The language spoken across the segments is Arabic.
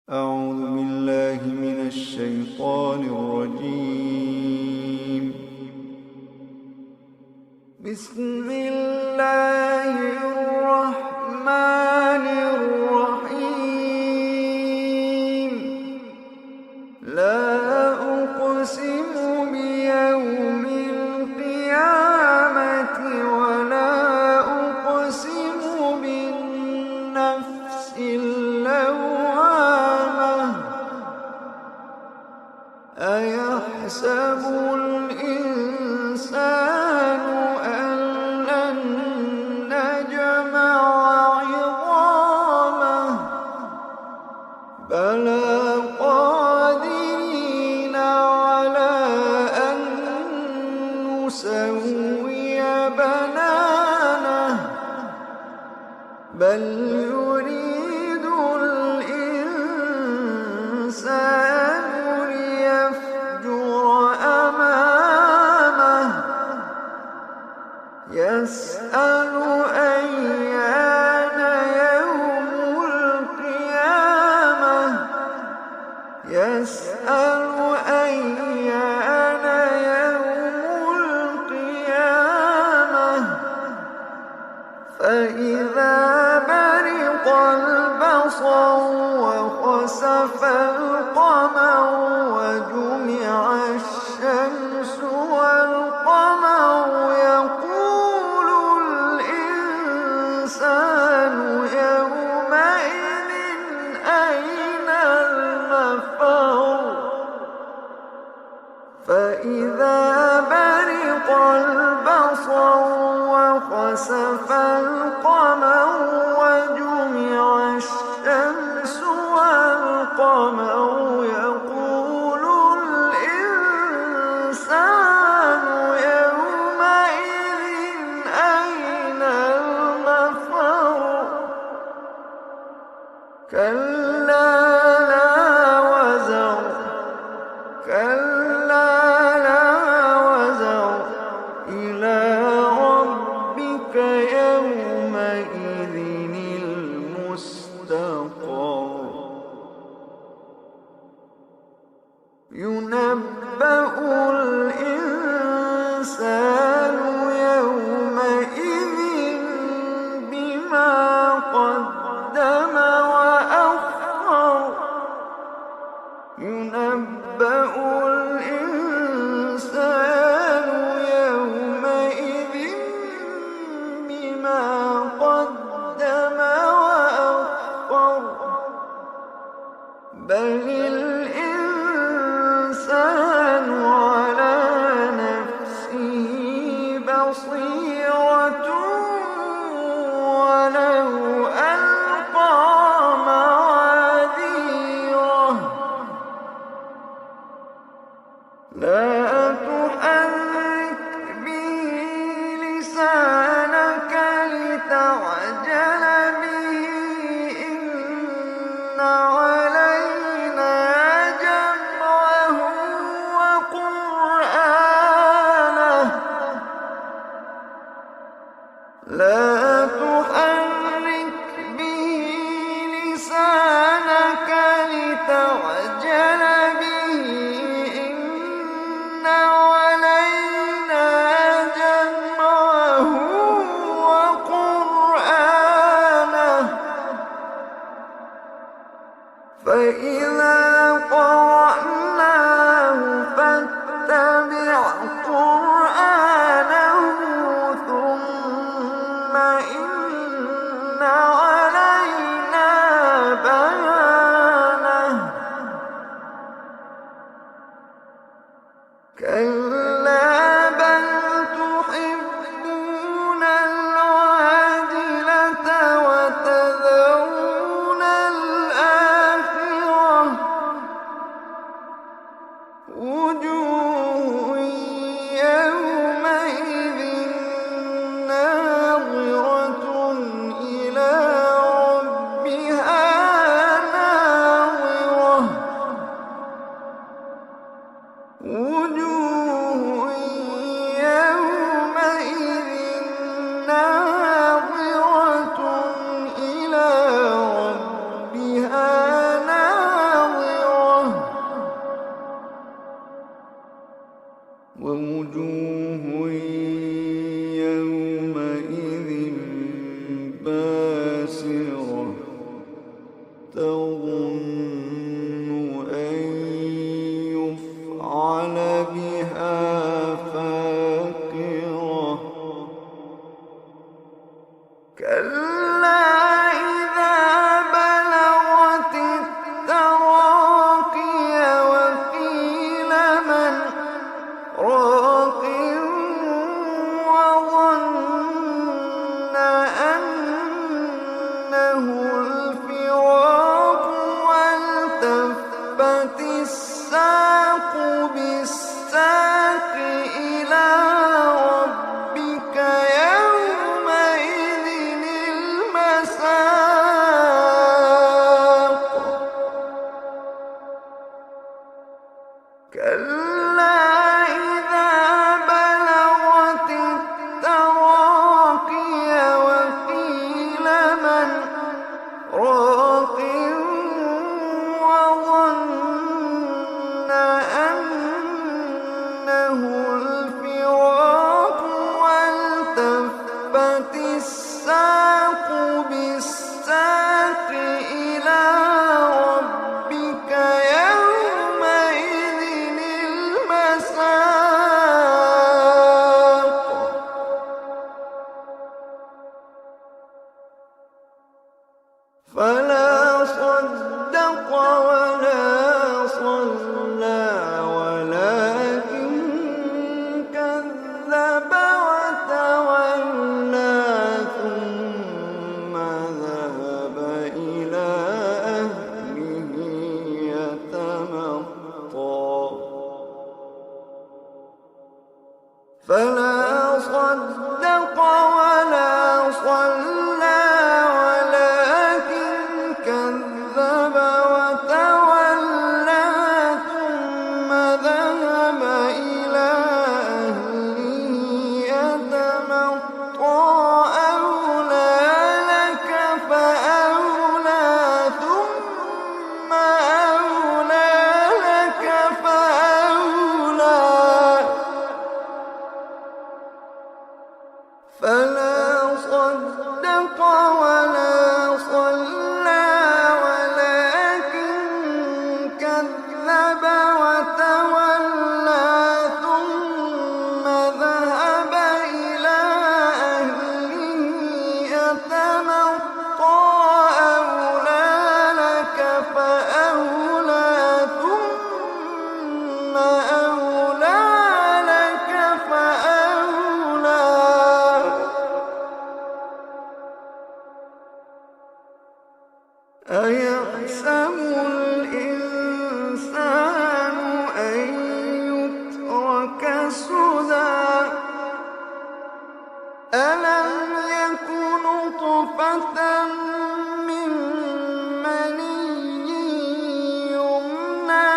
أعوذ بالله من الشيطان الرجيم. بسم الله الرحمن الرحيم. لا أقسم بيوم القيامة ولا أقسم بالنفس اللوامة. أيحسب الإنسان أن لن نجمع عظامه بلى قادرين على أن نسوي بنانه بل يريد الإنسان ليفجر أمامه يسأل أيان يوم القيامة يسأل أيان يوم القيامة فإذا برق البصر وخسف القمر وجمع الشمس والقمر يقول الإنسان يومئذ أين المفر فإذا برق البصر وخسف القمر وجمع الشمس والقمر يقول الإنسان يومئذ أين المفر كلا لا وزر كلا لا وزر إلى ربك يومئذ المستقر ينبأ الإنسان يومئذ بما قدم وأخر ينبأ الإنسان يومئذ بما قدم وأخر بل الإنسان على نفسه بصيرة ولو ألقى معاذيره لا تحرك به لسانك لتعجل به إن علينا جمعه وقرآنه لا تحرك به لسانك لتعجل به إن علينا جمعه وقرآنه فإذا قرأناه فاتبع قرآنه ثم إن علينا بيانه كلا بل تحبون العاجلة وتذرون الآخرة أن يفعل بها فاقرة كلا إذا بلغت التراقي وقيل من راق وظن أنه الفراق والتفت الساق بالساق إلى ربك يومئذ المساق كلا إذا بلغت التراقي وقيل من راق وظن أنه الفراق والتفت الساق بالساق إلى ربك يومئذ المساق فلا صدق ولا صلى ولكن كذب وتولى ثم ذهب إلى أهله يتمطى فلا صدق ولا صلى ولكن كذب وتولى ثم ذهب إلى أهله يتمطى أولى لك فأولى ثم أولى لك فأولى فلا صدق ولا صلى ولكن كذب وتولى ثم ذهب إلى أهله يتمطى أولى لك فأولى ثم أولى لك فأولى أيحسب الإنسان أن يترك سدى ألم يك نطفة من مني يمنى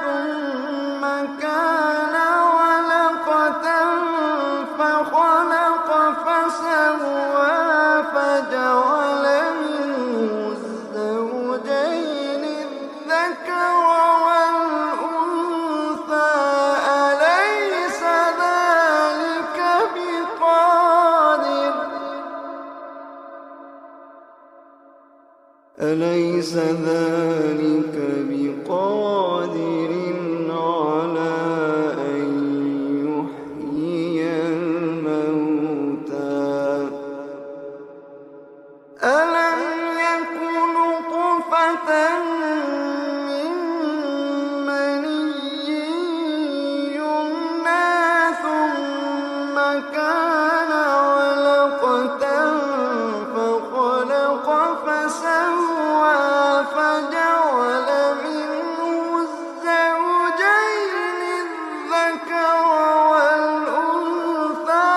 ثم كان علقة فخلق فسوى فجعل منه الزوجين الذكر والأنثى أليس ذلك بقادر على أن يحيي الموتى ألم يك نطفة من مني يمنى ثم كان علقة فخلق فسوى فجعل منه الزوجين الذكر والأنثى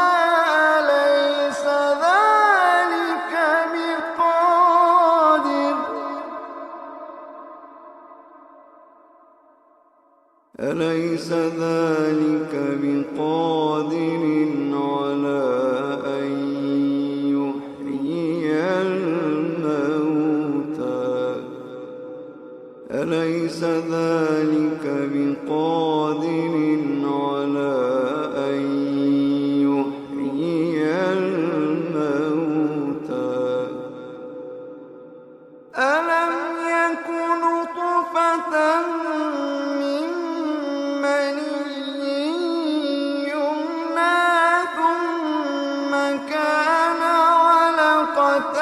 أليس ذلك بقادر على أن يحيي الموتى أليس ذلك بقادر على أن يحيي الموتى ألم يكن من مني يمنى ثم كان علقة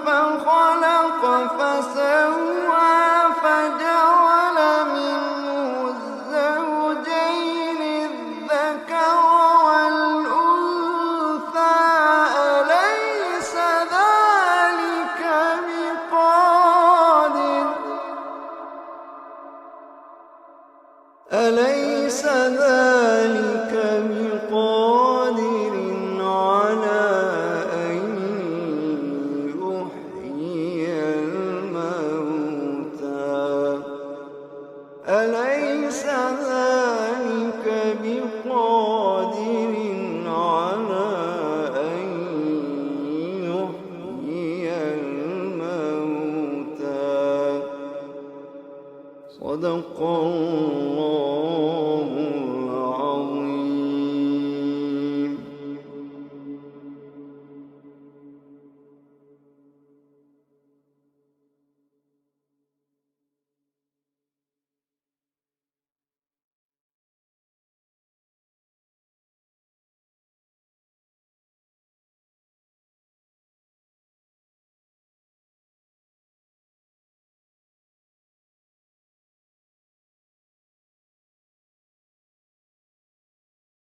فخلق فسوى فجعل منه الزوجين الذكر والأنثى أليس ذلك بقادر على أن يحيي الموتى أليس ذلك بقادر على أن يحيي الموتى صدق الله